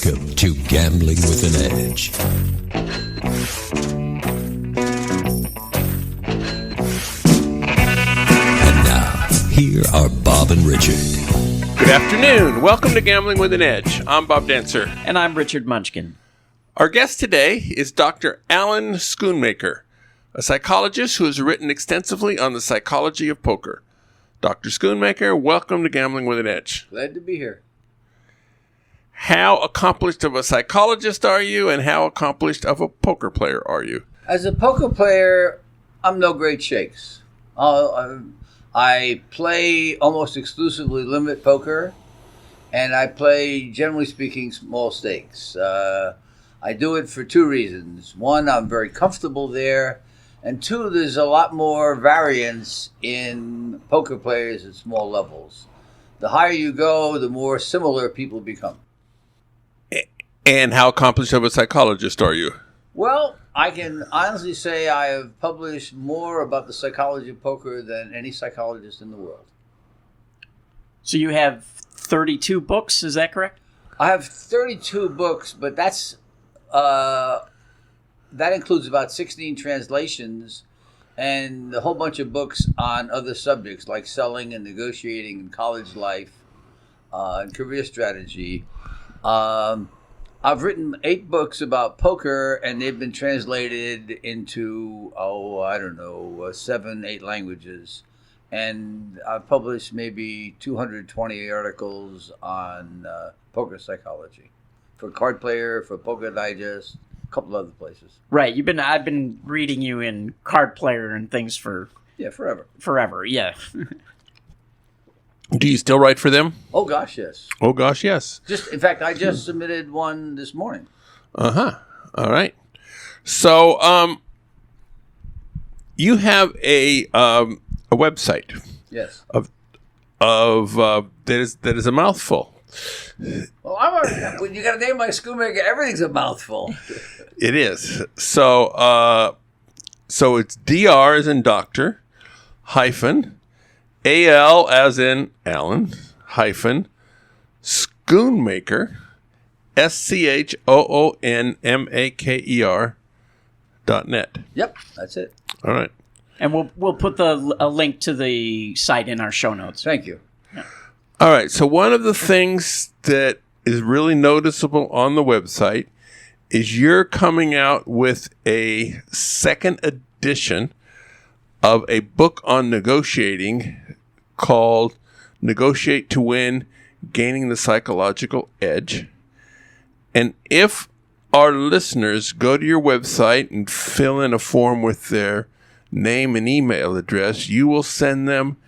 Welcome to Gambling with an Edge. And now, here are Bob and Richard. Good afternoon. Welcome to Gambling with an Edge. I'm Bob Dancer. And I'm Richard Munchkin. Our guest today is Dr. Alan Schoonmaker, a psychologist who has written extensively on the psychology of poker. Dr. Schoonmaker, welcome to Gambling with an Edge. Glad to be here. How accomplished of a psychologist are you, and how accomplished of a poker player are you? As a poker player, I'm no great shakes. I play almost exclusively limit poker, and I play, generally speaking, small stakes. I do it for two reasons. One, I'm very comfortable there, and two, there's a lot more variance in poker players at small levels. The higher you go, the more similar people become. And how accomplished of a psychologist are you? Well, I can honestly say I have published more about the psychology of poker than any psychologist in the world. So you have 32 books, is that correct? I have 32 books, but that includes about 16 translations and a whole bunch of books on other subjects like selling and negotiating and college life and career strategy. I've written 8 books about poker, and they've been translated into, 7, 8 languages. And I've published maybe 220 articles on poker psychology for Card Player, for Poker Digest, a couple other places. Right. I've been reading you in Card Player and things for... Yeah, forever. Forever, yeah. Do you still write for them? Oh, gosh, yes. Oh, gosh, yes. In fact, I just submitted one this morning. Uh-huh. All right. So, you have a website. Yes. That is a mouthful. Well, when you got to name my Schoonmaker, everything's a mouthful. It is. So it's DR as in doctor, hyphen, AL as in Alan, hyphen, Schoonmaker, SCHOONMAKER.net. Yep, that's it. All right. And we'll put a link to the site in our show notes. Thank you. Yeah. All right. So one of the things that is really noticeable on the website is you're coming out with a second edition of a book on negotiating called Negotiate to Win, Gaining the Psychological Edge. And if our listeners go to your website and fill in a form with their name and email address, you will send them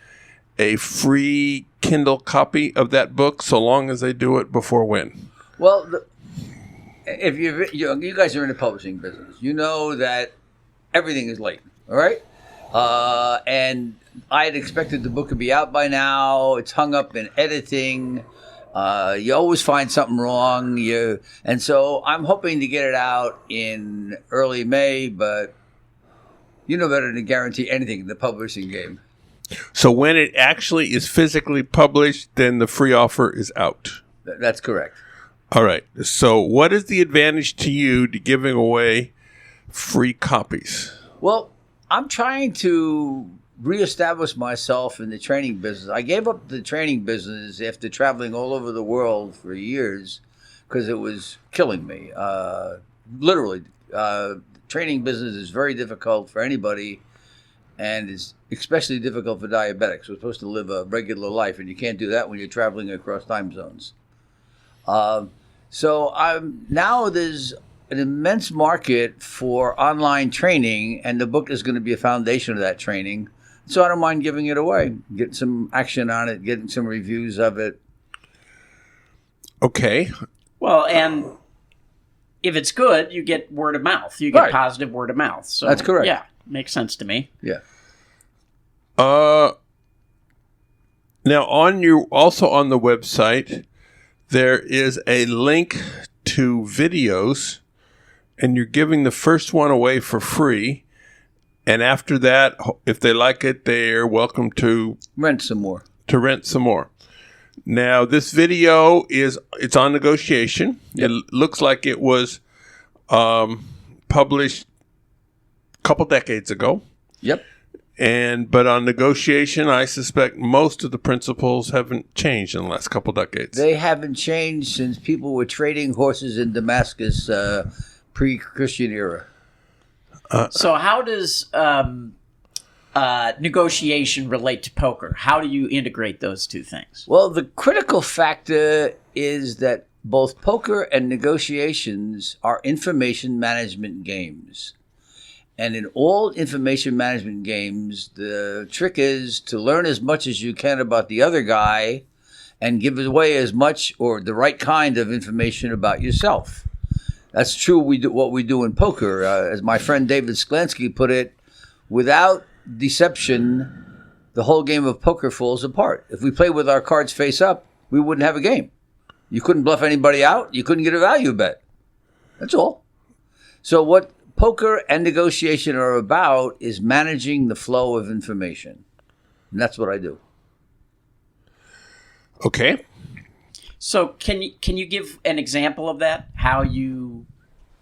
a free Kindle copy of that book so long as they do it before when? Well, if you guys are in the publishing business, you know that everything is late, all right? And I had expected the book to be out by now. It's hung up in editing. You always find something wrong. And so I'm hoping to get it out in early May, but you know better than guarantee anything in the publishing game. So when it actually is physically published, then the free offer is out. That's correct. All right. So what is the advantage to you to giving away free copies? Well, I'm trying to reestablish myself in the training business. I gave up the training business after traveling all over the world for years because it was killing me. Literally, training business is very difficult for anybody, and it's especially difficult for diabetics. We're supposed to live a regular life, and you can't do that when you're traveling across time zones. Now there's an immense market for online training, and the book is going to be a foundation of that training. So I don't mind giving it away, getting some action on it, getting some reviews of it. Okay. Well, and if it's good, you get word of mouth. You get Right. positive word of mouth. So, That's correct. Yeah, makes sense to me. Yeah. Now also on the website, there is a link to videos, and you're giving the first one away for free. And after that, if they like it, they're welcome to Rent some more. rent some more. Now, this video it's on negotiation. Yep. It looks like it was published a couple decades ago. Yep. But on negotiation, I suspect most of the principles haven't changed in the last couple decades. They haven't changed since people were trading horses in Damascus pre-Christian era. So how does negotiation relate to poker? How do you integrate those two things? Well, the critical factor is that both poker and negotiations are information management games. And in all information management games, the trick is to learn as much as you can about the other guy and give away as much or the right kind of information about yourself. That's true. What we do in poker. As my friend David Sklansky put it, without deception, the whole game of poker falls apart. If we play with our cards face up, we wouldn't have a game. You couldn't bluff anybody out. You couldn't get a value bet. That's all. So what poker and negotiation are about is managing the flow of information. And that's what I do. Okay. So can you give an example of that? How you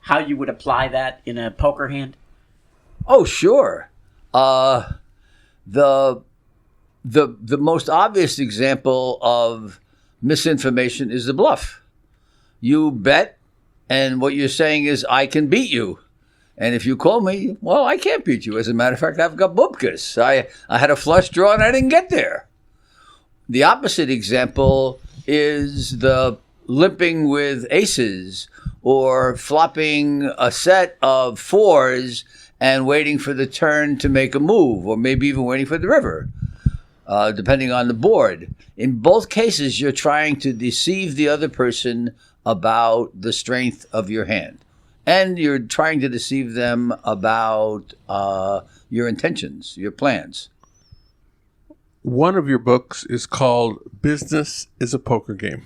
would apply that in a poker hand? Oh, sure. The most obvious example of misinformation is the bluff. You bet, and what you're saying is, I can beat you. And if you call me, well, I can't beat you. As a matter of fact, I've got bupkis. I had a flush draw and I didn't get there. The opposite example is the limping with aces or flopping a set of fours and waiting for the turn to make a move, or maybe even waiting for the river, depending on the board. In both cases, you're trying to deceive the other person about the strength of your hand. And you're trying to deceive them about your intentions, your plans. One of your books is called Business is a Poker Game.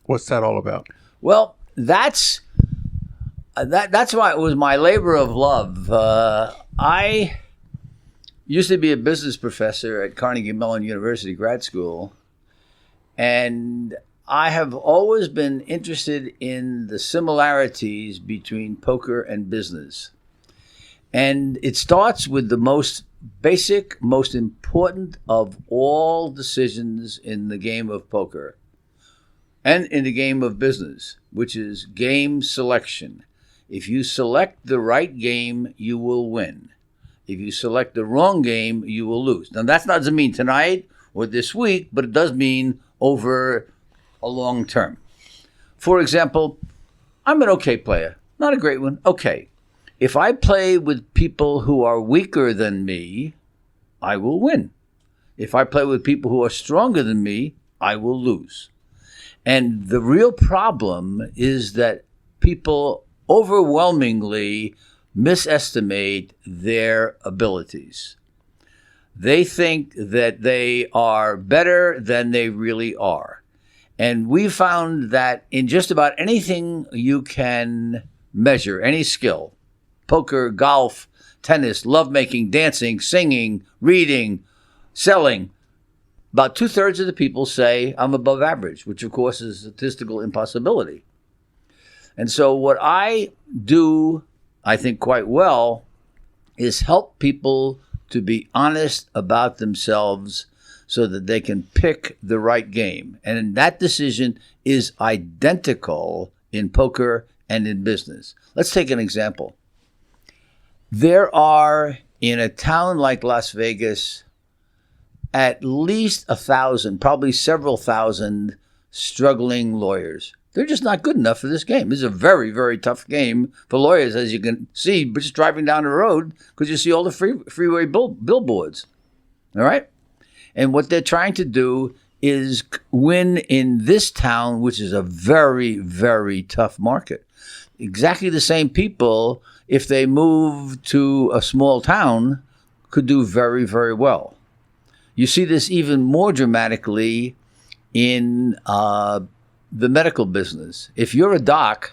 What's that all about? Well, that's why it was my labor of love. I used to be a business professor at Carnegie Mellon University Grad School, and I have always been interested in the similarities between poker and business. And it starts with the most basic, most important of all decisions in the game of poker and in the game of business, which is game selection. If you select the right game, you will win. If you select the wrong game, you will lose. Now, that doesn't mean tonight or this week, but it does mean over a long term. For example, I'm an okay player, not a great one, okay. If I play with people who are weaker than me, I will win. If I play with people who are stronger than me, I will lose. And the real problem is that people overwhelmingly misestimate their abilities. They think that they are better than they really are. And we found that in just about anything you can measure, any skill, poker, golf, tennis, lovemaking, dancing, singing, reading, selling, about 2/3 of the people say I'm above average, which of course is a statistical impossibility. And so what I do, I think quite well, is help people to be honest about themselves so that they can pick the right game. And that decision is identical in poker and in business. Let's take an example. There are, in a town like Las Vegas, at least 1,000, probably several thousand struggling lawyers. They're just not good enough for this game. This is a very, very tough game for lawyers, as you can see, just driving down the road, because you see all the freeway billboards. All right? And what they're trying to do is win in this town, which is a very, very tough market. Exactly the same people, if they move to a small town, could do very, very well. You see this even more dramatically in the medical business. If you're a doc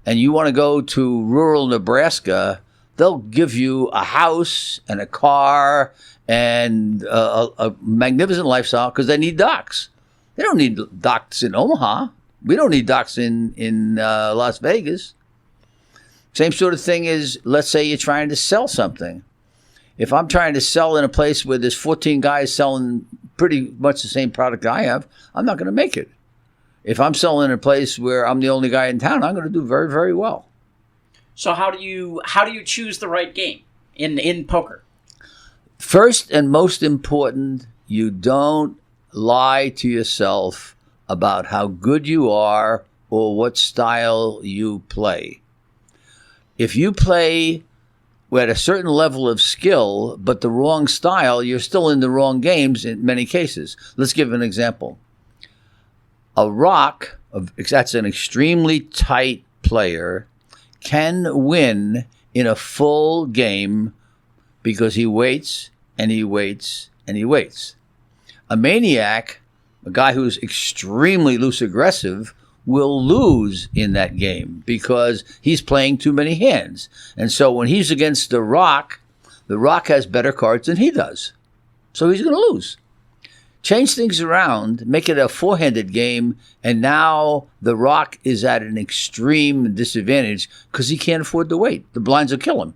and you want to go to rural Nebraska, they'll give you a house and a car and a magnificent lifestyle because they need docs. They don't need docks in Omaha. We don't need docks in Las Vegas. Same sort of thing is, let's say you're trying to sell something. If I'm trying to sell in a place where there's 14 guys selling pretty much the same product I have, I'm not going to make it. If I'm selling in a place where I'm the only guy in town, I'm going to do very, very well. So how do you choose the right game in poker? First and most important, you don't lie to yourself about how good you are or what style you play. If you play at a certain level of skill, but the wrong style, you're still in the wrong games in many cases. Let's give an example. A rock, that's an extremely tight player, can win in a full game because he waits and he waits and he waits. A maniac, a guy who's extremely loose aggressive, will lose in that game because he's playing too many hands. And so when he's against the rock has better cards than he does. So he's going to lose. Change things around, make it a four-handed game, and now the rock is at an extreme disadvantage because he can't afford to wait. The blinds will kill him.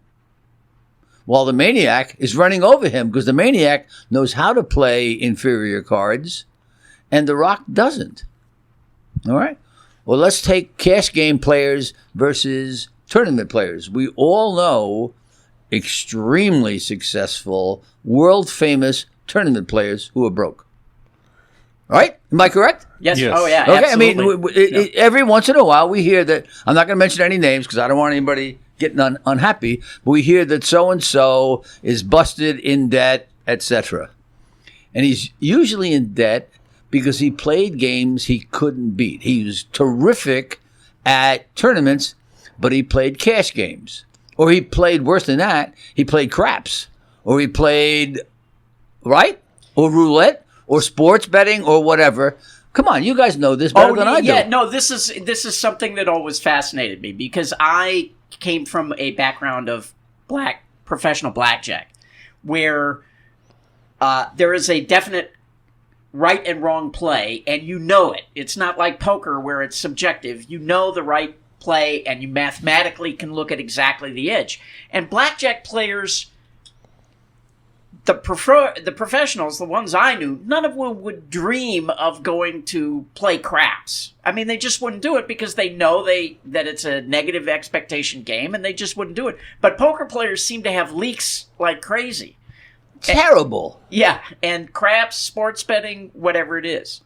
While the maniac is running over him because the maniac knows how to play inferior cards, and the rock doesn't. All right? Well, let's take cash game players versus tournament players. We all know extremely successful, world-famous tournament players who are broke. Right? Am I correct? Yes. Yes. Oh, yeah. Okay. Absolutely. I mean, every once in a while we hear that. I'm not going to mention any names because I don't want anybody getting unhappy. But we hear that so and so is busted in debt, etc. And he's usually in debt because he played games he couldn't beat. He was terrific at tournaments, but he played cash games, or he played worse than that. He played craps, or he played or roulette. Or sports betting, or whatever. Come on, you guys know this better than I do. Yeah, no, this is something that always fascinated me because I came from a background of professional blackjack, where there is a definite right and wrong play, and you know it. It's not like poker where it's subjective. You know the right play, and you mathematically can look at exactly the edge. And blackjack players, the professionals, the ones I knew, none of them would dream of going to play craps. I mean, they just wouldn't do it because they know that it's a negative expectation game, and they just wouldn't do it. But poker players seem to have leaks like crazy. Terrible. And craps, sports betting, whatever it is.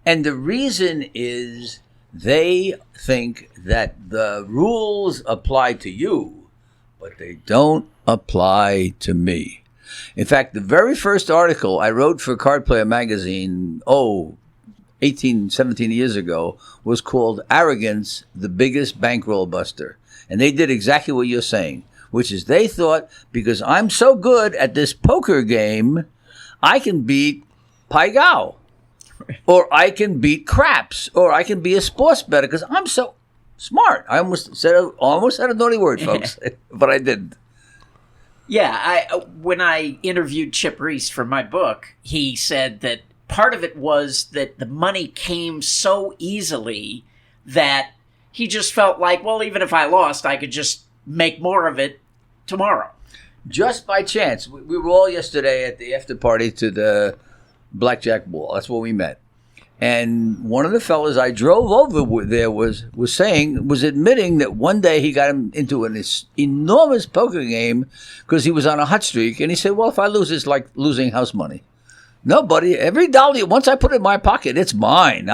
And the reason is they think that the rules apply to you, but they don't apply to me. In fact, the very first article I wrote for Card Player magazine, 18, 17 years ago, was called Arrogance, the Biggest Bankroll Buster. And they did exactly what you're saying, which is they thought, because I'm so good at this poker game, I can beat Pai Gow, or I can beat craps, or I can be a sports bettor because I'm so smart. I almost said a naughty word, folks, but I didn't. Yeah, when I interviewed Chip Reese for my book, he said that part of it was that the money came so easily that he just felt like, well, even if I lost, I could just make more of it tomorrow. Just by chance. We were all yesterday at the after party to the blackjack ball. That's where we met. And one of the fellas I drove over there was admitting that one day he got him into an enormous poker game because he was on a hot streak. And he said, well, if I lose, it's like losing house money. No, buddy, every dollar, once I put it in my pocket, it's mine.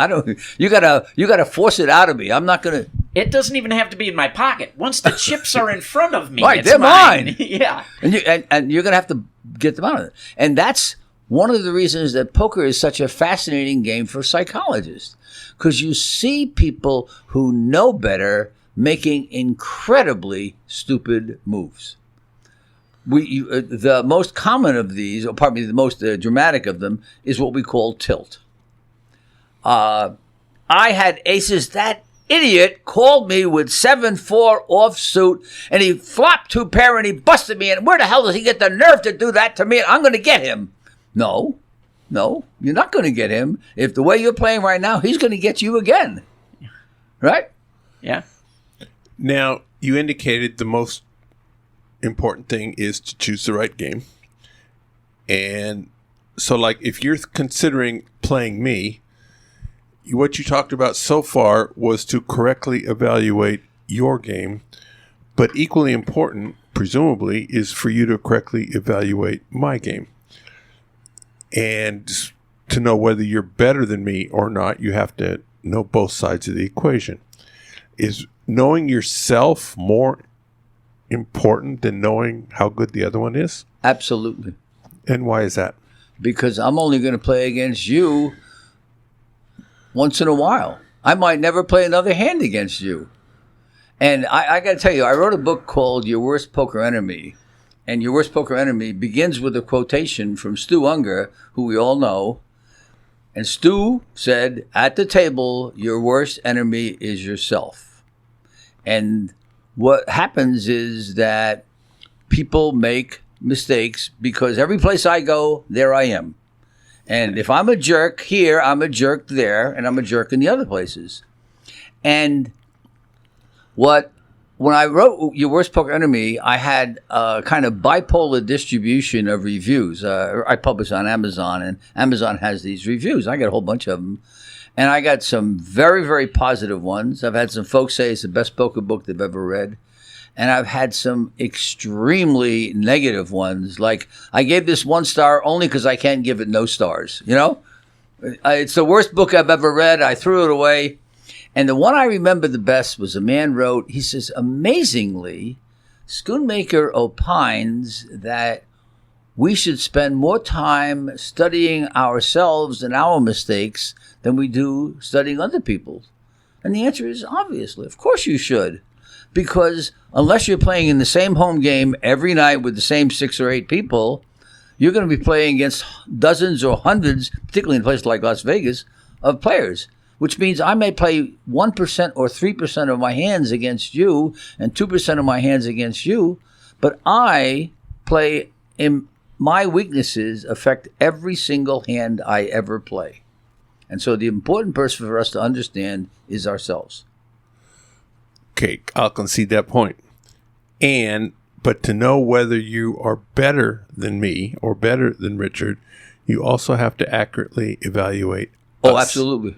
You gotta force it out of me. I'm not going to. It doesn't even have to be in my pocket. Once the chips are in front of me, right, it's they're mine. Yeah. And you're going to have to get them out of it. And that's one of the reasons that poker is such a fascinating game for psychologists, because you see people who know better making incredibly stupid moves. The most common of these, or pardon me, the most dramatic of them, is what we call tilt. I had aces. That idiot called me with 7-4 offsuit, and he flopped two pair, and he busted me. And where the hell does he get the nerve to do that to me? I'm going to get him. No, No, you're not going to get him. If the way you're playing right now, he's going to get you again. Right? Yeah. Now, you indicated the most important thing is to choose the right game. And so, like, if you're considering playing me, what you talked about so far was to correctly evaluate your game. But equally important, presumably, is for you to correctly evaluate my game. And to know whether you're better than me or not, you have to know both sides of the equation. Is knowing yourself more important than knowing how good the other one is? Absolutely. And why is that? Because I'm only going to play against you once in a while. I might never play another hand against you. And I got to tell you, I wrote a book called Your Worst Poker Enemy. And Your Worst Poker Enemy begins with a quotation from Stu Unger, who we all know. And Stu said, at the table, your worst enemy is yourself. And what happens is that people make mistakes because every place I go, there I am. And if I'm a jerk here, I'm a jerk there, and I'm a jerk in the other places. And when I wrote Your Worst Poker Enemy, I had a kind of bipolar distribution of reviews. I publish on Amazon, and Amazon has these reviews. I got a whole bunch of them. And I got some very, very positive ones. I've had some folks say it's the best poker book they've ever read. And I've had some extremely negative ones. Like, I gave this 1 star only because I can't give it no stars. You know? It's the worst book I've ever read. I threw it away. And the one I remember the best was a man wrote, he says, amazingly, Schoonmaker opines that we should spend more time studying ourselves and our mistakes than we do studying other people's. And the answer is obviously, of course you should. Because unless you're playing in the same home game every night with the same 6 or 8 people, you're going to be playing against dozens or hundreds, particularly in places like Las Vegas, of players. Which means I may play 1% or 3% of my hands against you and 2% of my hands against you, but I play in my weaknesses affect every single hand I ever play. And so the important person for us to understand is ourselves. Okay, I'll concede that point. But to know whether you are better than me or better than Richard, you also have to accurately evaluate us. Oh, absolutely.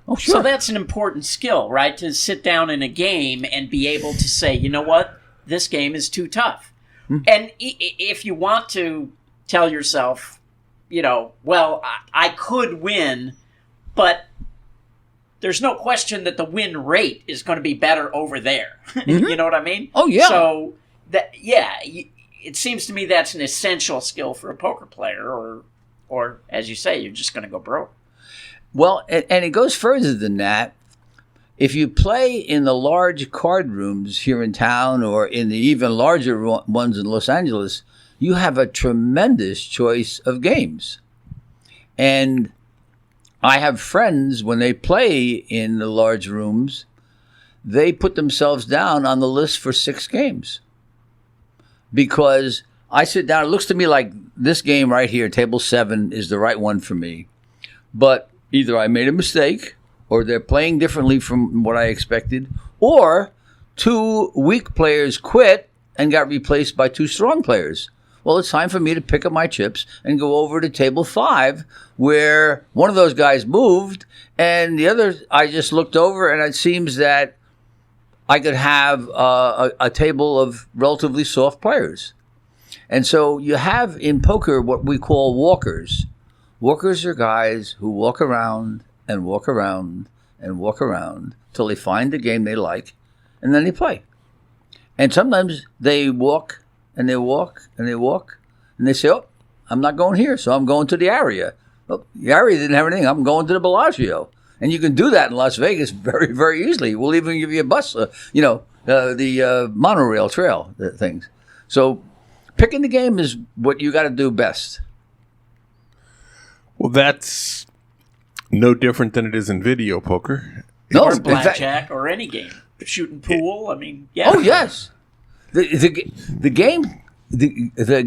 Oh, sure. So that's an important skill, right? To sit down in a game and be able to say, you know what, this game is too tough. Mm-hmm. And if you want to tell yourself, you know, well, I could win, but there's no question that the win rate is going to be better over there. Mm-hmm. You know what I mean? Oh, yeah. So, it seems to me that's an essential skill for a poker player, or as you say, you're just going to go broke. Well, and it goes further than that. If you play in the large card rooms here in town or in the even larger ones in Los Angeles, you have a tremendous choice of games. And I have friends, when they play in the large rooms, they put themselves down on the list for 6 games. Because I sit down, it looks to me like this game right here, table 7, is the right one for me. But either I made a mistake, or they're playing differently from what I expected, or 2 weak players quit and got replaced by 2 strong players. Well, it's time for me to pick up my chips and go over to table 5, where one of those guys moved, and the other, I just looked over, and it seems that I could have a table of relatively soft players. And so you have in poker what we call walkers. Walkers are guys who walk around and walk around and walk around till they find the game they like, and then they play. And sometimes they walk and they walk and they walk, and they say, oh, I'm not going here, so I'm going to the Ariely. Well, the Ariely didn't have anything. I'm going to the Bellagio. And you can do that in Las Vegas very, very easily. We'll even give you a bus, the monorail trail things. So picking the game is what you got to do best. Well, that's no different than it is in video poker. No, or blackjack or any game. Shooting pool, I mean, yeah. Oh, yes. The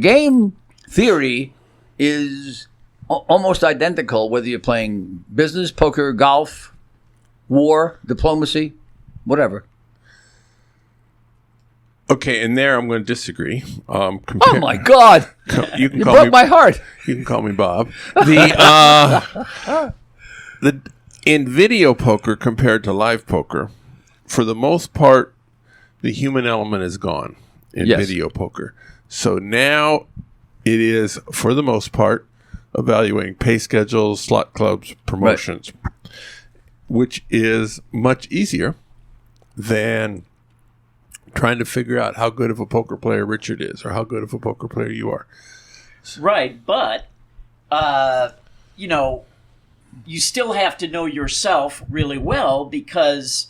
game theory is almost identical whether you're playing business, poker, golf, war, diplomacy, whatever. Okay, and there I'm going to disagree. Oh my God! You broke my heart. You can call me Bob. In video poker compared to live poker, for the most part, the human element is gone in video poker. So now it is, for the most part, evaluating pay schedules, slot clubs, promotions, which is much easier than trying to figure out how good of a poker player Richard is or how good of a poker player you are. Right, but, you still have to know yourself really well because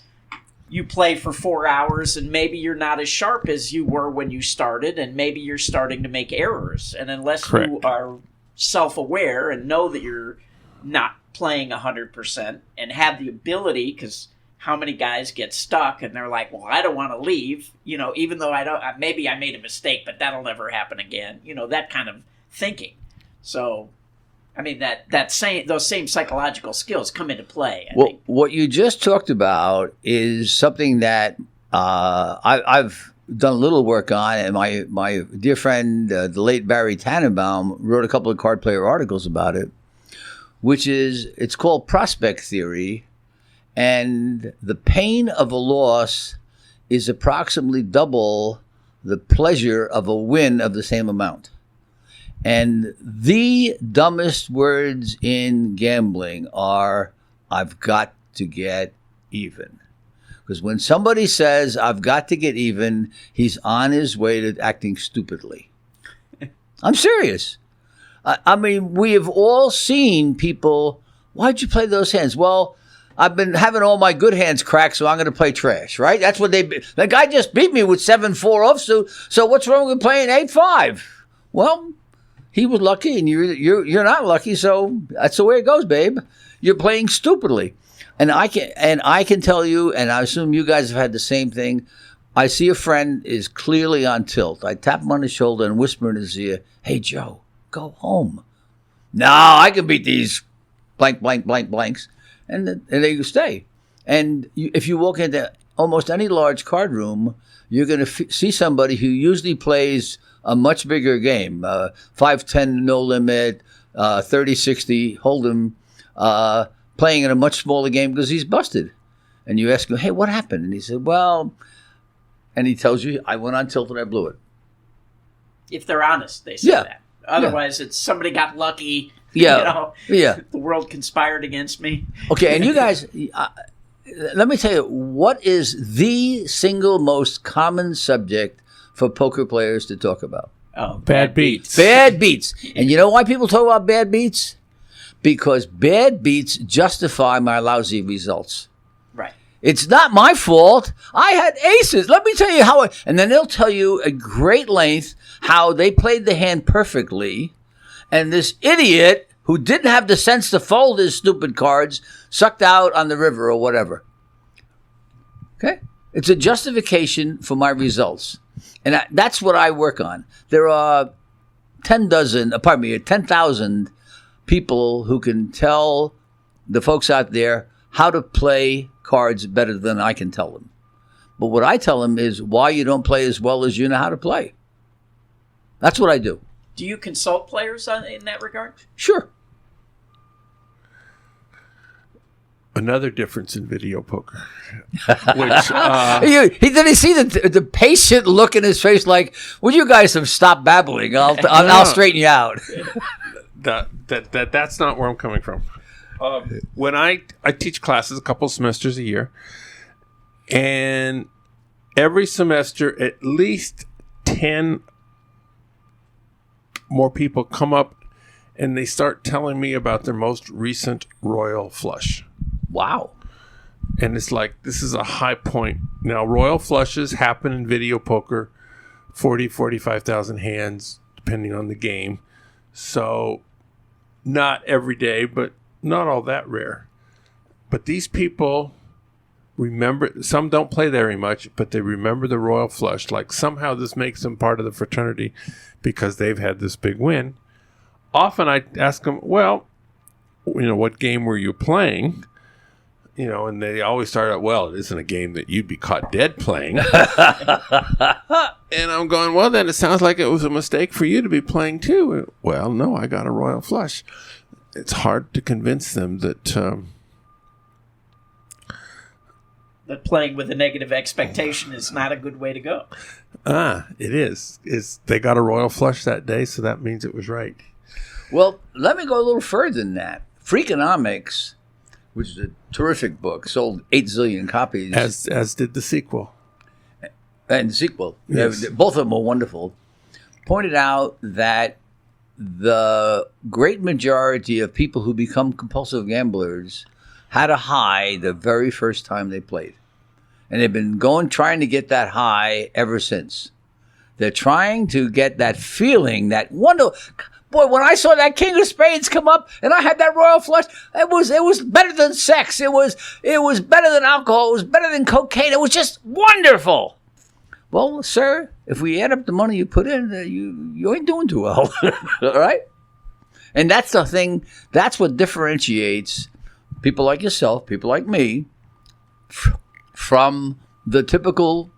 you play for 4 hours and maybe you're not as sharp as you were when you started and maybe you're starting to make errors. And unless you are self-aware and know that you're not playing 100% and have the ability, because how many guys get stuck and they're like, well, I don't want to leave, even though maybe I made a mistake, but that'll never happen again. That kind of thinking. So, I mean, those same psychological skills come into play. I think. What you just talked about is something that I've done a little work on, and my dear friend, the late Barry Tannenbaum, wrote a couple of card player articles about it, it's called prospect theory, and the pain of a loss is approximately double the pleasure of a win of the same amount. And the dumbest words in gambling are, I've got to get even. Because when somebody says, I've got to get even, he's on his way to acting stupidly. I'm serious. I mean, we have all seen people, why'd you play those hands? Well, I've been having all my good hands cracked, so I'm going to play trash, right? That's what the guy just beat me with 7-4 offsuit, so what's wrong with playing 8-5? Well, he was lucky, and you're not lucky, so that's the way it goes, babe. You're playing stupidly, and I can tell you, and I assume you guys have had the same thing. I see a friend is clearly on tilt. I tap him on the shoulder and whisper in his ear, "Hey Joe, go home." No, I can beat these blank blanks, and they stay. And if you walk into almost any large card room, you're going to see somebody who usually plays a much bigger game, 5-10 no limit, 30-60 hold'em, playing in a much smaller game because he's busted. And you ask him, hey, what happened? And he said, well, and he tells you, I went on tilt and I blew it. If they're honest, they say that. Otherwise, it's somebody got lucky. The world conspired against me. Okay, and you guys, let me tell you, what is the single most common subject for poker players to talk about? Oh, bad beats. Bad beats. And you know why people talk about bad beats? Because bad beats justify my lousy results. Right. It's not my fault. I had aces. Let me tell you how. And then they'll tell you at great length how they played the hand perfectly, and this idiot who didn't have the sense to fold his stupid cards sucked out on the river or whatever. Okay? It's a justification for my results. And that's what I work on. There are 10,000 people who can tell the folks out there how to play cards better than I can tell them. But what I tell them is why you don't play as well as you know how to play. That's what I do. Do you consult players in that regard? Sure. Another difference in video poker. Which, he didn't see the patient look in his face like, would you guys have stopped babbling? I'll straighten you out. That's not where I'm coming from. When I teach classes a couple semesters a year, and every semester at least 10 more people come up and they start telling me about their most recent royal flush. Wow. And it's like, this is a high point. Now, royal flushes happen in video poker, 45,000 hands, depending on the game. So, not every day, but not all that rare. But these people remember, some don't play very much, but they remember the royal flush. Like, somehow this makes them part of the fraternity because they've had this big win. often I ask them, well, what game were you playing? And they always start out, well, it isn't a game that you'd be caught dead playing. And I'm going, well, then it sounds like it was a mistake for you to be playing too. Well, no, I got a royal flush. It's hard to convince them that that playing with a negative expectation is not a good way to go. It is. They got a royal flush that day, so that means it was right. Well, let me go a little further than that. Freakonomics, which is a terrific book, sold 8 zillion copies. As did the sequel. And the sequel. Yes. Both of them were wonderful. Pointed out that the great majority of people who become compulsive gamblers had a high the very first time they played. And they've been trying to get that high ever since. They're trying to get that feeling, that wonder. Boy, when I saw that King of Spades come up and I had that royal flush, it was better than sex. It was better than alcohol. It was better than cocaine. It was just wonderful. Well, sir, if we add up the money you put in, you ain't doing too well. All right? And that's the thing. That's what differentiates people like yourself, people like me, from the typical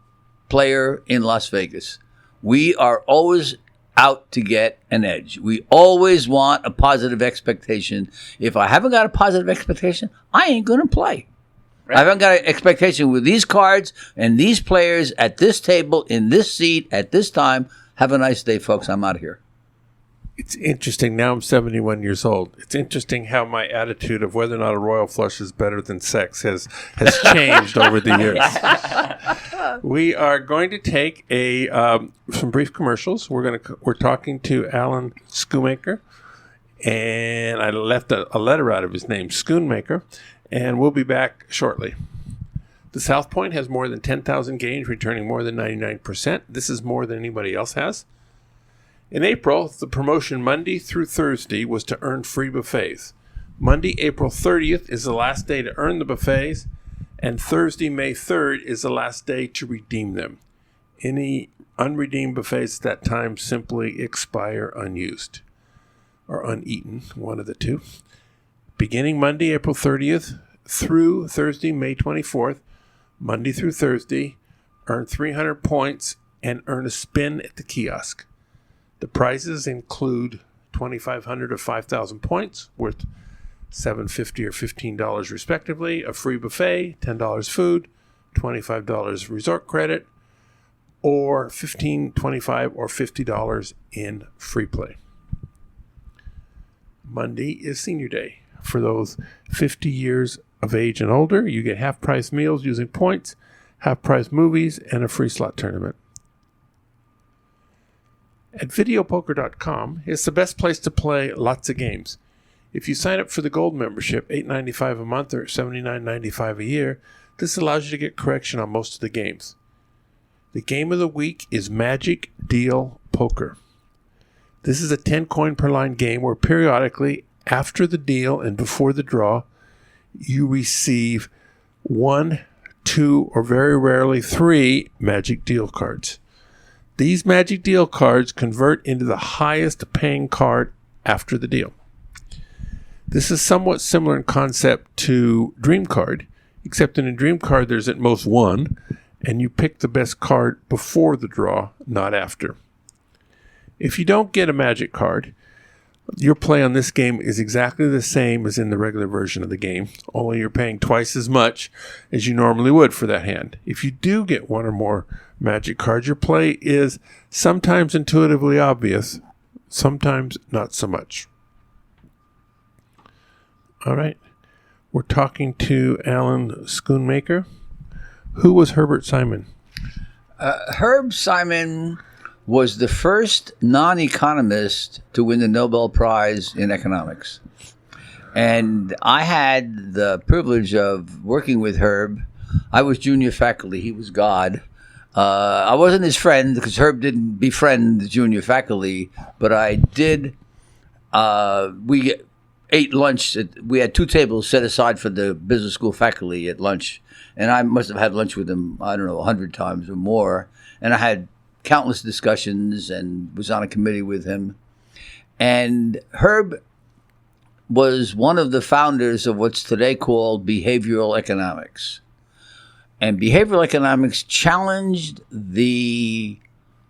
player in Las Vegas. We are always out to get an edge. We always want a positive expectation. If I haven't got a positive expectation, I ain't going to play. Right. I haven't got an expectation with these cards and these players at this table, in this seat, at this time. Have a nice day, folks. I'm out of here. It's interesting. Now I'm 71 years old. It's interesting how my attitude of whether or not a royal flush is better than sex has changed over the years. We are going to take some brief commercials. We're talking to Alan Schoonmaker, and I left a letter out of his name, Schoonmaker, and we'll be back shortly. The South Point has more than 10,000 games, returning more than 99%. This is more than anybody else has. In April, the promotion Monday through Thursday was to earn free buffets. Monday, April 30th is the last day to earn the buffets, and Thursday, May 3rd is the last day to redeem them. Any unredeemed buffets at that time simply expire unused or uneaten, one of the two. Beginning Monday, April 30th through Thursday, May 24th, Monday through Thursday, earn 300 points and earn a spin at the kiosk. The prizes include 2,500 or 5,000 points worth $7.50 or $15 respectively, a free buffet, $10 food, $25 resort credit, or $15, $25, or $50 in free play. Monday is senior day. For those 50 years of age and older, you get half-price meals using points, half-price movies, and a free slot tournament. At videopoker.com, it's the best place to play lots of games. If you sign up for the gold membership, $8.95 a month or $79.95 a year, this allows you to get correction on most of the games. The game of the week is Magic Deal Poker. This is a 10 coin per line game where periodically, after the deal and before the draw, you receive 1, 2, or very rarely 3 Magic Deal cards. These Magic Deal cards convert into the highest paying card after the deal. This is somewhat similar in concept to Dream Card, except in a Dream Card there's at most 1, and you pick the best card before the draw, not after. If you don't get a Magic card, your play on this game is exactly the same as in the regular version of the game, only you're paying twice as much as you normally would for that hand. If you do get 1 or more Magic cards, your play is sometimes intuitively obvious, sometimes not so much. All right. We're talking to Alan Schoonmaker. Who was Herbert Simon? Herb Simon was the first non-economist to win the Nobel Prize in economics. And I had the privilege of working with Herb. I was junior faculty. He was God. I wasn't his friend because Herb didn't befriend the junior faculty, but I did. We ate lunch. We had 2 tables set aside for the business school faculty at lunch. And I must have had lunch with him, 100 times or more. And I had countless discussions and was on a committee with him. And Herb was one of the founders of what's today called behavioral economics. And behavioral economics challenged the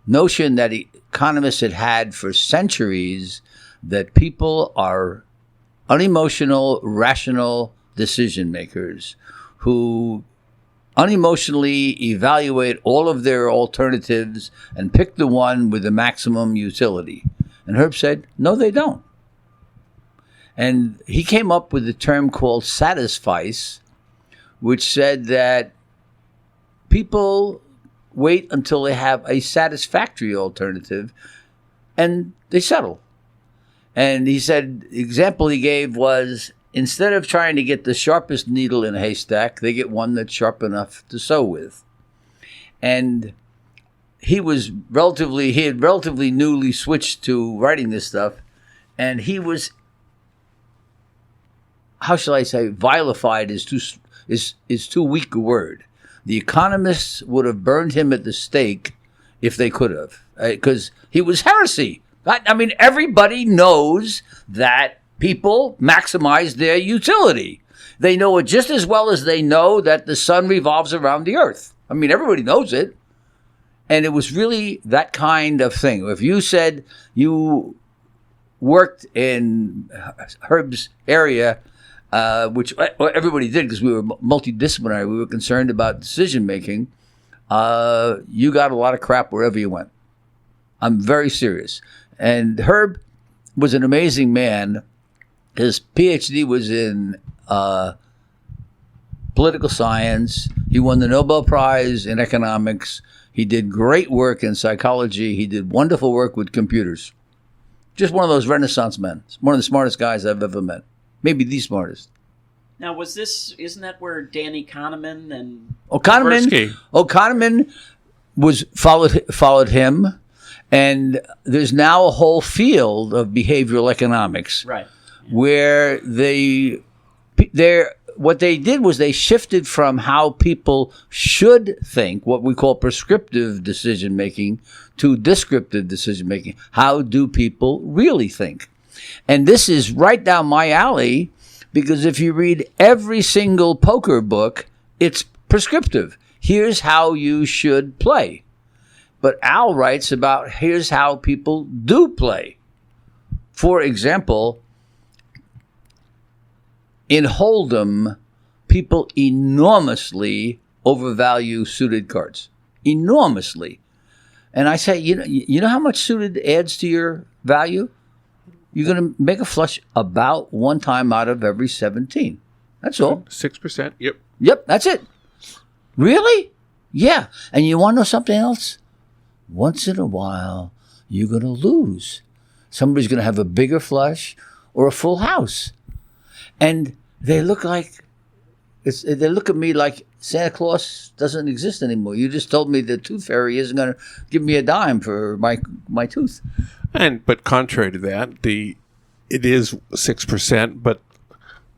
notion that economists had had for centuries that people are unemotional, rational decision makers who unemotionally evaluate all of their alternatives and pick the one with the maximum utility. And Herb said, no, they don't. And he came up with a term called satisfice, which said that people wait until they have a satisfactory alternative and they settle. And he said, the example he gave was, instead of trying to get the sharpest needle in a haystack, they get one that's sharp enough to sew with. And he had relatively newly switched to writing this stuff, and he was, how shall I say, vilified is too weak a word. The economists would have burned him at the stake if they could have, because he was heresy. I mean, everybody knows that people maximize their utility. They know it just as well as they know that the sun revolves around the earth. I mean, everybody knows it. And it was really that kind of thing. If you said you worked in Herb's area, which everybody did because we were multidisciplinary, we were concerned about decision making, you got a lot of crap wherever you went. I'm very serious. And Herb was an amazing man. His PhD was in political science. He won the Nobel Prize in economics. He did great work in psychology. He did wonderful work with computers. Just one of those Renaissance men. One of the smartest guys I've ever met. Maybe the smartest. Now, isn't that where Danny Kahneman and... Kahneman followed him. And there's now a whole field of behavioral economics, right, where what they did was they shifted from how people should think, what we call prescriptive decision making, to descriptive decision making. How do people really think? And this is right down my alley, because if you read every single poker book, it's prescriptive. Here's how you should play. But Al writes about here's how people do play. For example, in Hold'em, people enormously overvalue suited cards. Enormously. And I say, you know how much suited adds to your value? You're going to make a flush about one time out of every 17. That's all. 6%, yep. Yep, that's it. Really? Yeah. And you want to know something else? Once in a while, you're going to lose. Somebody's going to have a bigger flush or a full house. And they look at me like Santa Claus doesn't exist anymore. You just told me the tooth fairy isn't going to give me a dime for my tooth. But contrary to that, it is 6%, but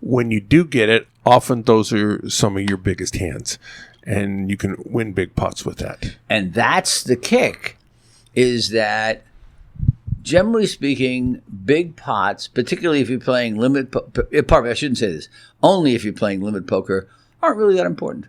when you do get it, often those are some of your biggest hands. And you can win big pots with that. And that's the kick, is that, generally speaking, big pots, particularly if you're playing I shouldn't say this, only if you're playing limit poker, aren't really that important.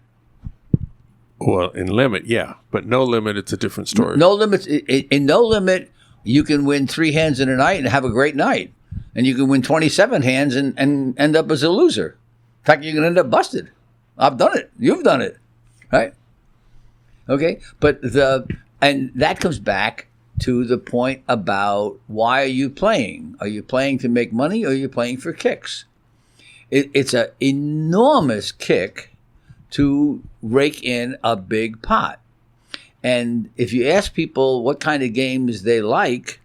Well, in limit, yeah. But no limit, it's a different story. No limit. In no limit, you can win 3 hands in a night and have a great night. And you can win 27 hands and end up as a loser. In fact, you can end up busted. I've done it. You've done it. Right? Okay? And that comes back to the point about, why are you playing? Are you playing to make money, or are you playing for kicks? It's an enormous kick to rake in a big pot. And if you ask people what kind of games they like,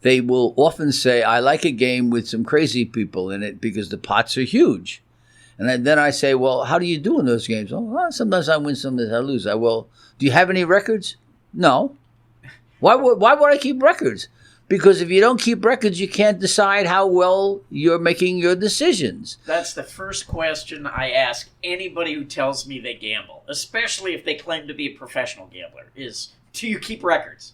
they will often say, I like a game with some crazy people in it because the pots are huge. And then I say, well, how do you do in those games? Oh, well, sometimes I win, sometimes I lose. Well, do you have any records? No. Why would I keep records? Because if you don't keep records, you can't decide how well you're making your decisions. That's the first question I ask anybody who tells me they gamble, especially if they claim to be a professional gambler, is, do you keep records?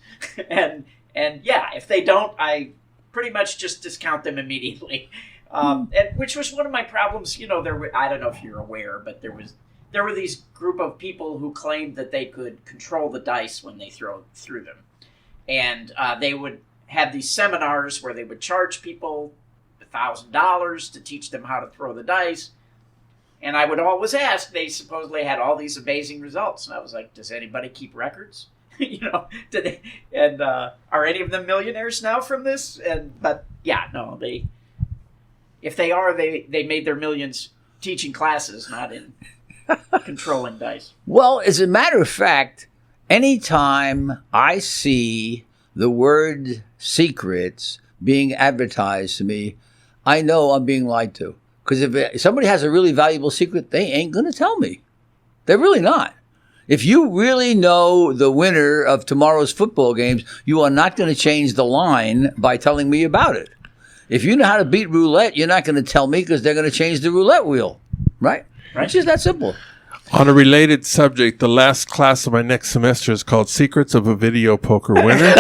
and yeah, if they don't, I pretty much just discount them immediately. And which was one of my problems. I don't know if you're aware, but there were these group of people who claimed that they could control the dice when they threw them, and they would have these seminars where they would charge people $1,000 to teach them how to throw the dice. And I would always ask, they supposedly had all these amazing results. And I was like, does anybody keep records? Are any of them millionaires now from this? But yeah, no, if they are, they made their millions teaching classes, not in controlling dice. Well, as a matter of fact, anytime I see the word secrets being advertised to me, I know I'm being lied to. Because if somebody has a really valuable secret, they ain't going to tell me. They're really not. If you really know the winner of tomorrow's football games, you are not going to change the line by telling me about it. If you know how to beat roulette, you're not going to tell me because they're going to change the roulette wheel. Right? It's just that simple. On a related subject, the last class of my next semester is called Secrets of a Video Poker Winner.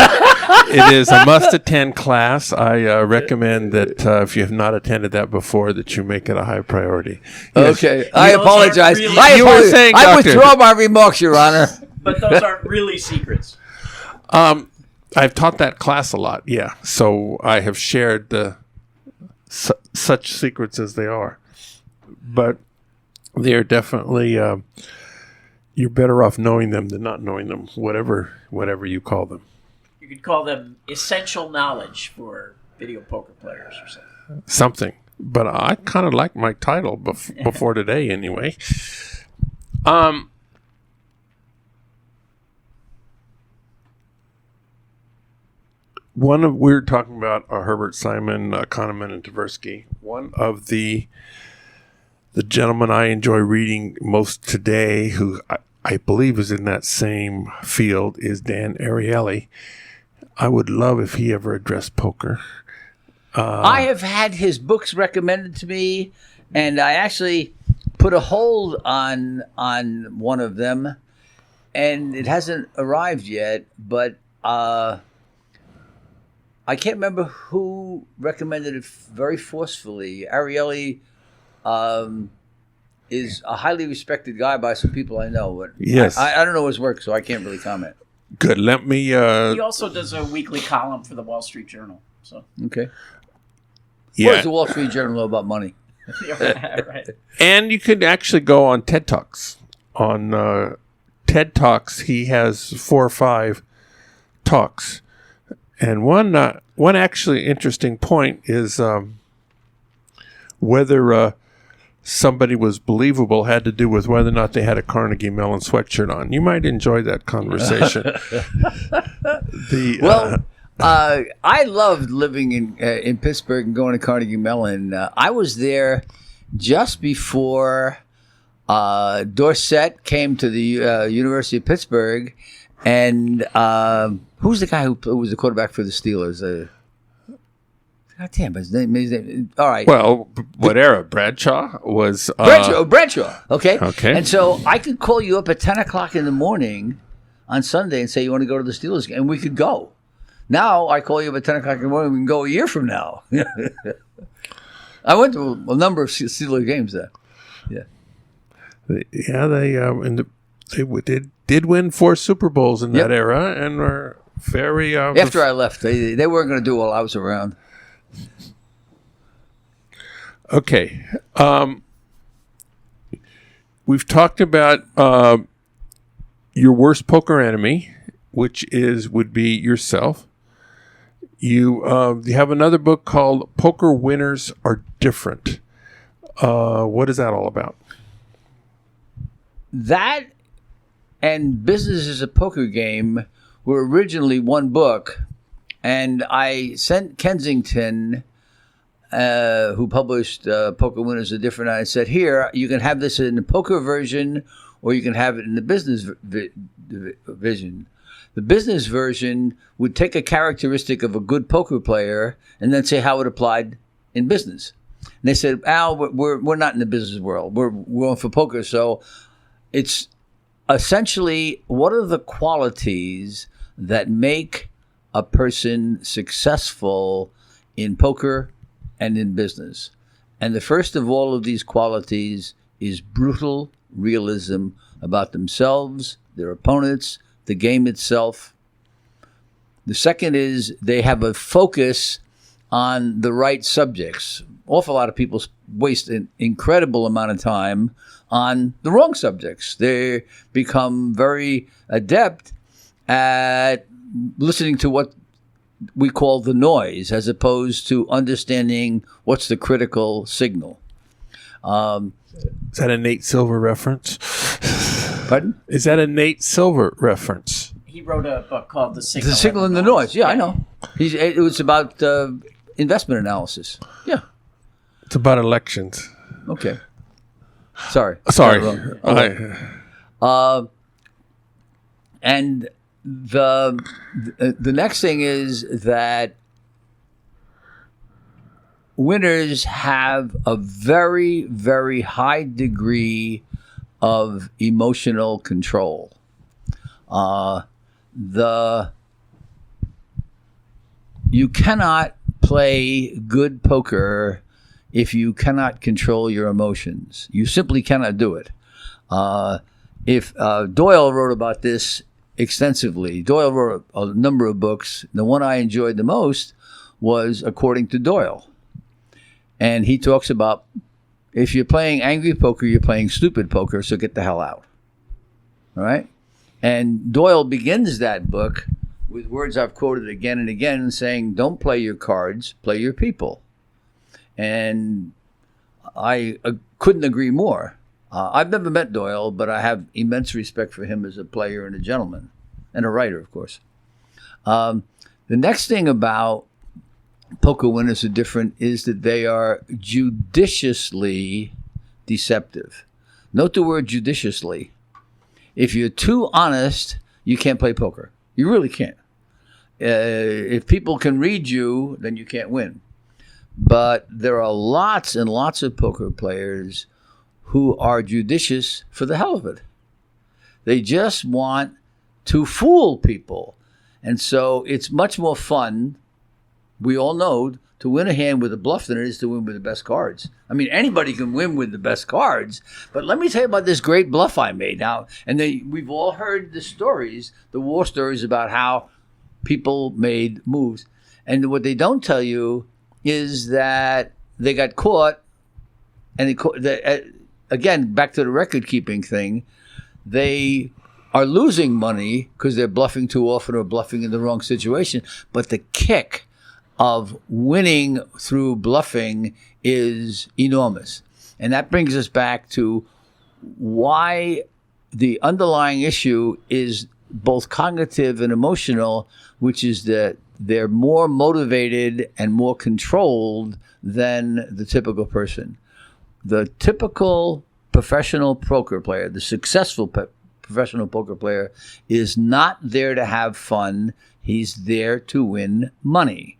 It is a must-attend class. I recommend that if you have not attended that before, that you make it a high priority. Yes. Okay. I apologize. You were saying, I Doctor. withdraw my remarks, Your Honor. But those aren't really secrets. I've taught that class a lot, yeah. So I have shared such secrets as they are. But they are definitely, you're better off knowing them than not knowing them, whatever you call them. You could call them essential knowledge for video poker players or something. Something. But I kind of like my title before today anyway. We were talking about Herbert Simon, Kahneman, and Tversky. One of the gentleman I enjoy reading most today, who I believe is in that same field, is Dan Ariely. I would love if he ever addressed poker. I have had his books recommended to me, and I actually put a hold on one of them, and it hasn't arrived yet, but I can't remember who recommended it very forcefully. Ariely is a highly respected guy by some people I know, but yes. I don't know his work, so I can't really comment. Good. Let me. He also does a weekly column for the Wall Street Journal. So okay. Yeah. What does the Wall Street Journal know about money? Right. And you could actually go on TED Talks. On TED Talks, he has 4 or 5 talks, and one actually interesting point is whether somebody was believable had to do with whether or not they had a Carnegie Mellon sweatshirt on. You might enjoy that conversation. I loved living in Pittsburgh and going to Carnegie Mellon. I was there just before Dorsett came to the University of Pittsburgh, and who's the guy who was the quarterback for the Steelers? God damn, his name. All right. Well, what era? Bradshaw was... Bradshaw. Okay. Okay. And so I could call you up at 10 o'clock in the morning on Sunday and say, you want to go to the Steelers game? And we could go. Now I call you up at 10 o'clock in the morning, we can go a year from now. I went to a number of Steelers games there. Yeah. Yeah, they did win 4 Super Bowls in that era and were very... After I left, they weren't going to do it while I was around. Okay. We've talked about your worst poker enemy, which would be yourself. You have another book called Poker Winners Are Different. What is that all about? That and Business is a Poker Game were originally one book, and I sent Kensington, who published Poker Winners Are Different, and I said, here, you can have this in the poker version, or you can have it in the business version. The business version would take a characteristic of a good poker player and then say how it applied in business. And they said, Al, we're not in the business world. We're going for poker. So it's essentially, what are the qualities that make a person successful in poker and in business. And the first of all of these qualities is brutal realism about themselves, their opponents, the game itself. The second is they have a focus on the right subjects. Awful lot of people waste an incredible amount of time on the wrong subjects. They become very adept at listening to what we call the noise as opposed to understanding what's the critical signal. Is that a Nate Silver reference? Pardon? Is that a Nate Silver reference? He wrote a book called The Signal. The Signal and the Noise. Yeah, I know. It was about investment analysis. Yeah. It's about elections. Okay. Sorry. And the next thing is that winners have a very, very high degree of emotional control. You cannot play good poker if you cannot control your emotions. You simply cannot do it. If Doyle wrote about this extensively. Doyle wrote a number of books. The one I enjoyed the most was According to Doyle. And he talks about if you're playing angry poker, you're playing stupid poker, so get the hell out. All right? And Doyle begins that book with words I've quoted again and again saying, don't play your cards, play your people. And I couldn't agree more. I've never met Doyle, but I have immense respect for him as a player and a gentleman, and a writer, of course. The next thing about poker winners are different is that they are judiciously deceptive. Note the word judiciously. If you're too honest, you can't play poker. You really can't. If people can read you, then you can't win. But there are lots and lots of poker players who are judicious for the hell of it. They just want to fool people. And so it's much more fun, we all know, to win a hand with a bluff than it is to win with the best cards. I mean, anybody can win with the best cards, but let me tell you about this great bluff I made now. And we've all heard the stories, the war stories about how people made moves. And what they don't tell you is that they got caught, and again, back to the record keeping thing, they are losing money because they're bluffing too often or bluffing in the wrong situation. But the kick of winning through bluffing is enormous. And that brings us back to why the underlying issue is both cognitive and emotional, which is that they're more motivated and more controlled than the typical person. The typical professional poker player, the successful professional poker player, is not there to have fun. He's there to win money.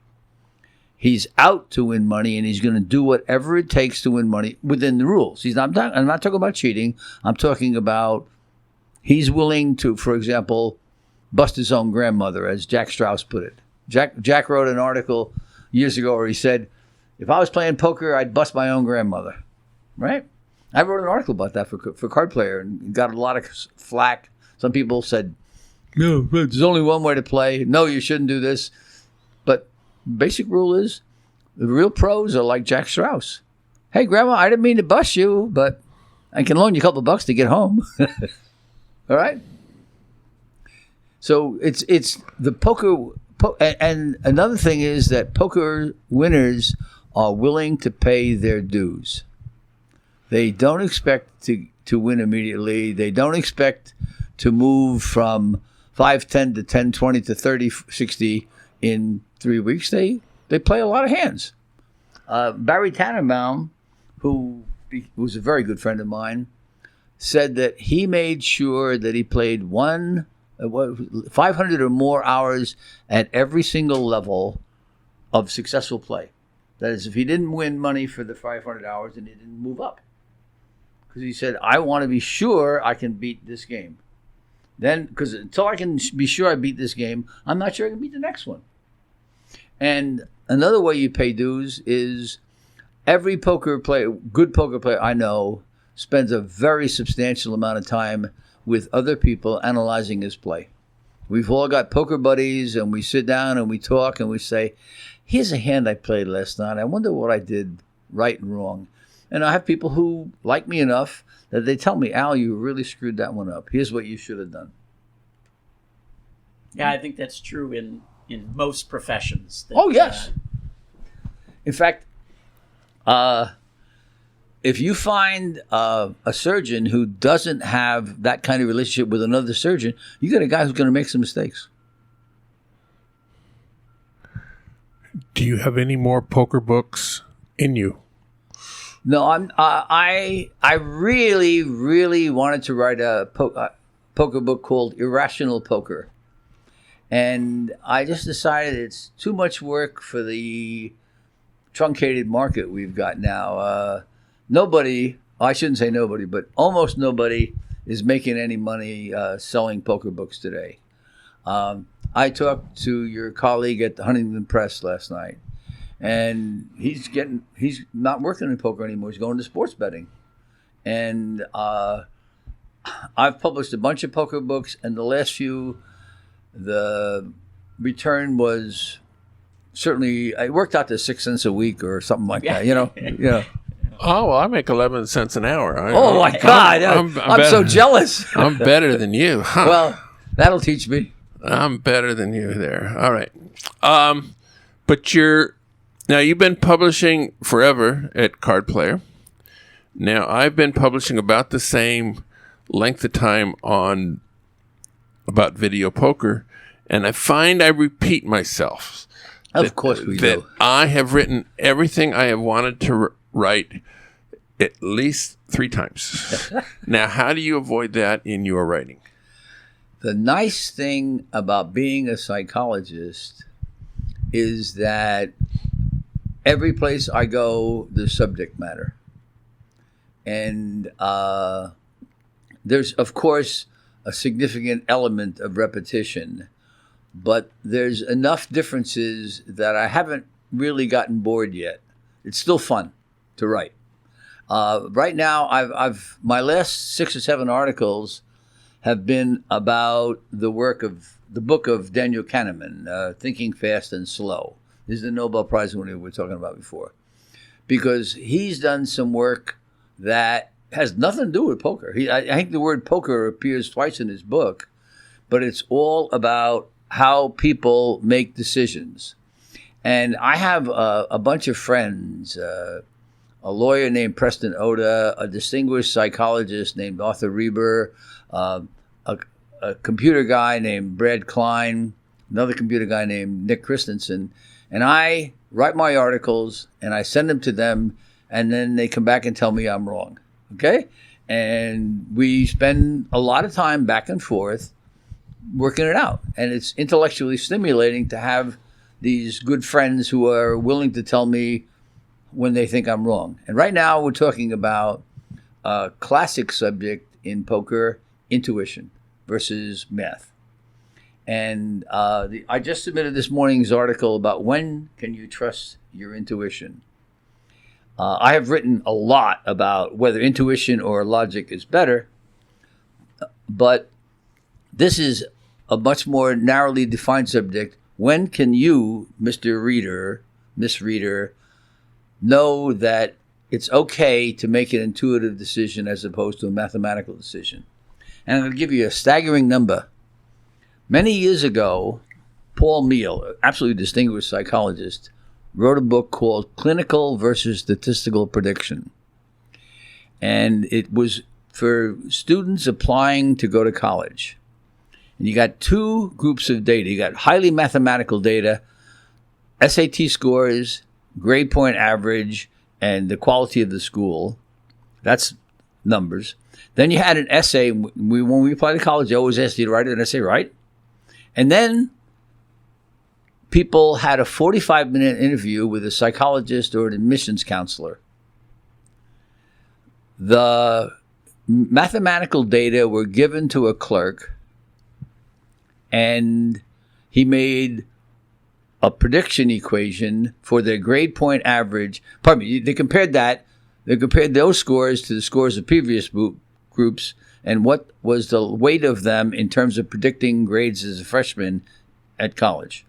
He's out to win money, and he's going to do whatever it takes to win money within the rules. I'm not talking about cheating. I'm talking about he's willing to, for example, bust his own grandmother, as Jack Strauss put it. Jack wrote an article years ago where he said, if I was playing poker, I'd bust my own grandmother. Right? I wrote an article about that for Card Player and got a lot of flack. Some people said, no, there's only one way to play. No, you shouldn't do this. But basic rule is the real pros are like Jack Strauss. Hey, Grandma, I didn't mean to bust you, but I can loan you a couple of bucks to get home. All right? So it's the poker. And another thing is that poker winners are willing to pay their dues. They don't expect to win immediately. They don't expect to move from 5-10 to 10-20 to 30-60 in 3 weeks. They play a lot of hands. Barry Tannenbaum, who was a very good friend of mine, said that he made sure that he played 500 or more hours at every single level of successful play. That is, if he didn't win money for the 500 hours, then he didn't move up. Because he said, I want to be sure I can beat this game. Then, because until I can be sure I beat this game, I'm not sure I can beat the next one. And another way you pay dues is every good poker player I know spends a very substantial amount of time with other people analyzing his play. We've all got poker buddies, and we sit down and we talk and we say, here's a hand I played last night. I wonder what I did right and wrong. And I have people who like me enough that they tell me, Al, you really screwed that one up. Here's what you should have done. Yeah, I think that's true in most professions. Oh, yes. In fact, if you find a surgeon who doesn't have that kind of relationship with another surgeon, you got a guy who's going to make some mistakes. Do you have any more poker books in you? No, I really, really wanted to write a poker book called Irrational Poker. And I just decided it's too much work for the truncated market we've got now. Nobody, I shouldn't say nobody, but almost nobody is making any money selling poker books today. I talked to your colleague at the Huntington Press last night, and he's not working in poker anymore. He's going to sports betting. And I've published a bunch of poker books, and the last few, the return was certainly, it worked out to 6 cents a week or something like that, you know? Yeah. Oh, well, I make 11 cents an hour. Oh, my God. I'm so jealous. I'm better than you. Huh. Well, that'll teach me. I'm better than you there. All right. But now you've been publishing forever at Card Player. Now I've been publishing about the same length of time about video poker, and I find I repeat myself. Of course we do. That I have written everything I have wanted to write at least 3 times. Now, how do you avoid that in your writing? The nice thing about being a psychologist is that every place I go, there's subject matter. And there's, of course, a significant element of repetition, but there's enough differences that I haven't really gotten bored yet. It's still fun to write. Right now, I've my last 6 or 7 articles have been about the book of Daniel Kahneman, Thinking Fast and Slow. This is the Nobel Prize winner we were talking about before. Because he's done some work that has nothing to do with poker. I think the word poker appears twice in his book, but it's all about how people make decisions. And I have a bunch of friends, a lawyer named Preston Oda, a distinguished psychologist named Arthur Reber, a computer guy named Brad Klein, another computer guy named Nick Christensen. And I write my articles and I send them to them, and then they come back and tell me I'm wrong. Okay? And we spend a lot of time back and forth working it out. And it's intellectually stimulating to have these good friends who are willing to tell me when they think I'm wrong. And right now we're talking about a classic subject in poker, intuition versus math. And I just submitted this morning's article about when can you trust your intuition. I have written a lot about whether intuition or logic is better, but this is a much more narrowly defined subject. When can you, Mr. Reader, Miss Reader, know that it's okay to make an intuitive decision as opposed to a mathematical decision? And I'm going to give you a staggering number. Many years ago, Paul Meehl, absolutely distinguished psychologist, wrote a book called Clinical versus Statistical Prediction. And it was for students applying to go to college. And you got 2 groups of data. You got highly mathematical data, SAT scores, grade point average, and the quality of the school. That's numbers. Then you had an essay. When we applied to college, they always asked you to write an essay, right? And then people had a 45-minute interview with a psychologist or an admissions counselor. The mathematical data were given to a clerk, and he made a prediction equation for their grade point average. Pardon me, they compared those scores to the scores of previous groups and what was the weight of them in terms of predicting grades as a freshman at college.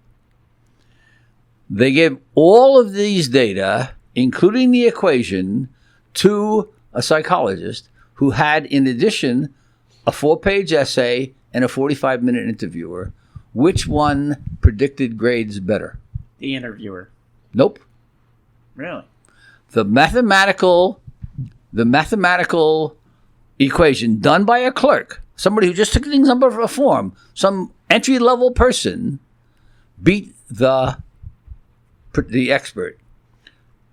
They gave all of these data, including the equation, to a psychologist who had, in addition, a 4-page essay and a 45-minute interviewer. Which one predicted grades better? The interviewer. Nope. Really? The mathematical equation done by a clerk, somebody who just took things up a form, some entry-level person, beat the expert.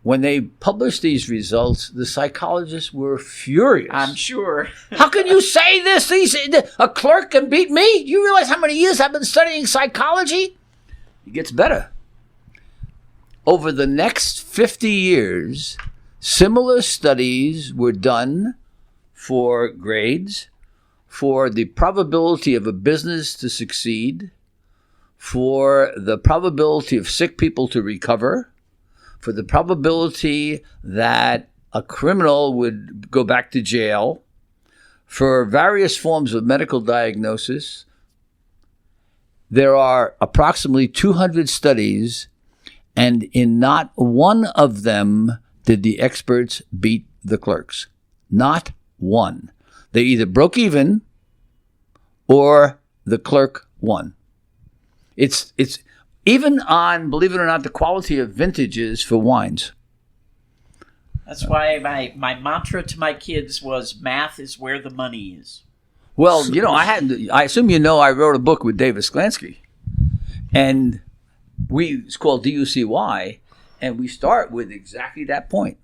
When they published these results, the psychologists were furious. I'm sure. How can you say this? A clerk can beat me? Do you realize how many years I've been studying psychology? It gets better. Over the next 50 years, similar studies were done for grades, for the probability of a business to succeed, for the probability of sick people to recover, for the probability that a criminal would go back to jail, for various forms of medical diagnosis. There are approximately 200 studies, and in not one of them did the experts beat the clerks. Not one. They either broke even or the clerk won. It's even on, believe it or not, the quality of vintages for wines. That's why my mantra to my kids was math is where the money is. Well, I assume I wrote a book with David Sklansky. And it's called DUCY. And we start with exactly that point,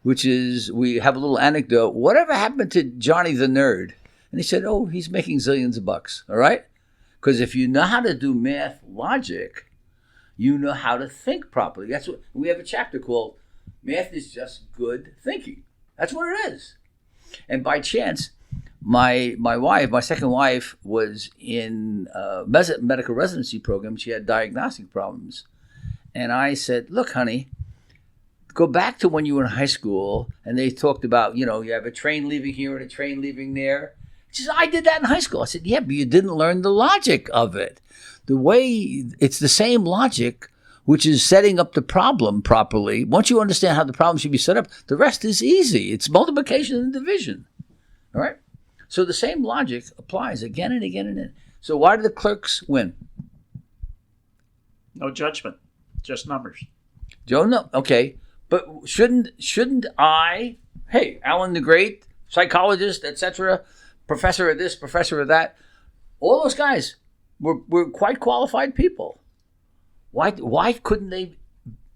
which is we have a little anecdote. Whatever happened to Johnny the nerd? And he said, he's making zillions of bucks. All right? Because if you know how to do math logic, you know how to think properly. That's what we have a chapter called Math is Just Good Thinking. That's what it is. And by chance, my second wife, was in a medical residency program. She had diagnostic problems. And I said, look, honey, go back to when you were in high school and they talked about, you have a train leaving here and a train leaving there. She said, I did that in high school. I said, yeah, but you didn't learn the logic of it. It's the same logic, which is setting up the problem properly. Once you understand how the problem should be set up, the rest is easy. It's multiplication and division. All right? So the same logic applies again and again and again. So why do the clerks win? No judgment, just numbers. Joe, no. Okay. But shouldn't I, hey, Alan the Great, psychologist, etc., professor of this, professor of that, all those guys were quite qualified people. Why couldn't they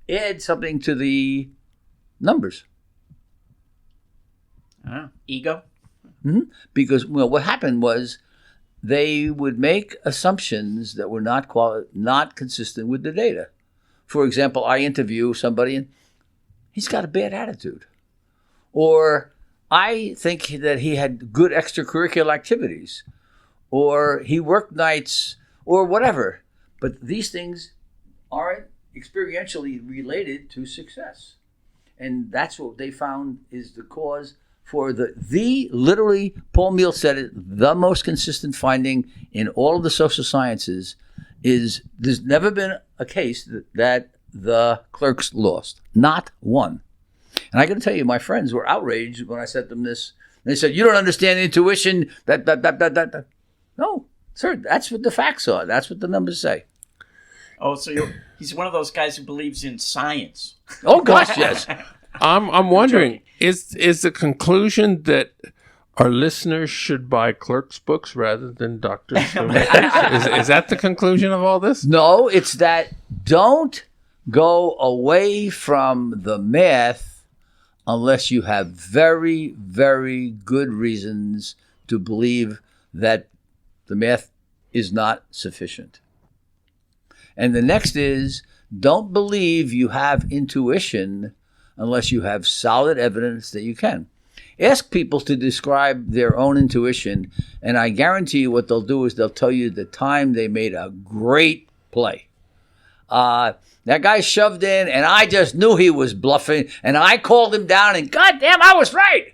add something to the numbers? Ego? Mm-hmm. Because what happened was they would make assumptions that were not consistent with the data. For example, I interview somebody and he's got a bad attitude. Or I think that he had good extracurricular activities. Or he worked nights or whatever. But these things aren't experientially related to success. And that's what they found is the cause for literally, Paul Meehl said it, the most consistent finding in all of the social sciences is there's never been a case that the clerks lost. Not one. And I got to tell you, my friends were outraged when I said them this. They said, you don't understand intuition. That. No, sir, that's what the facts are. That's what the numbers say. Oh, so he's one of those guys who believes in science. Oh, gosh, yes. I'm wondering, is the conclusion that our listeners should buy clerks' books rather than Dr. Schoonmaker's? Is that the conclusion of all this? No, it's that don't go away from the math unless you have very, very good reasons to believe that the math is not sufficient. And the next is, don't believe you have intuition unless you have solid evidence that you can. Ask people to describe their own intuition, and I guarantee you what they'll do is they'll tell you the time they made a great play. That guy shoved in, and I just knew he was bluffing, and I called him down, and goddamn, I was right.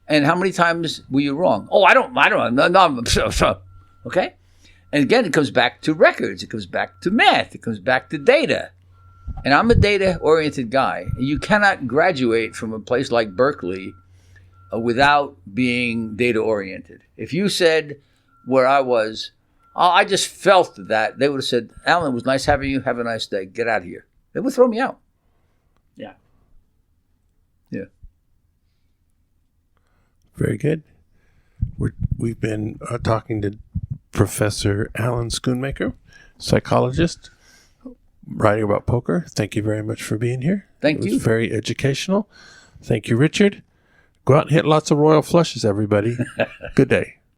And how many times were you wrong? Oh, I don't. No. Okay. And again, it comes back to records. It comes back to math. It comes back to data. And I'm a data-oriented guy. You cannot graduate from a place like Berkeley without being data-oriented. If you said where I was, oh, I just felt that, they would have said, Alan, it was nice having you. Have a nice day. Get out of here. They would throw me out. Yeah. Yeah. Very good. We've been talking to Professor Alan Schoonmaker, psychologist, writing about poker. Thank you very much for being here. Thank It you. was very educational. Thank you, Richard. Go out and hit lots of royal flushes, everybody. Good day.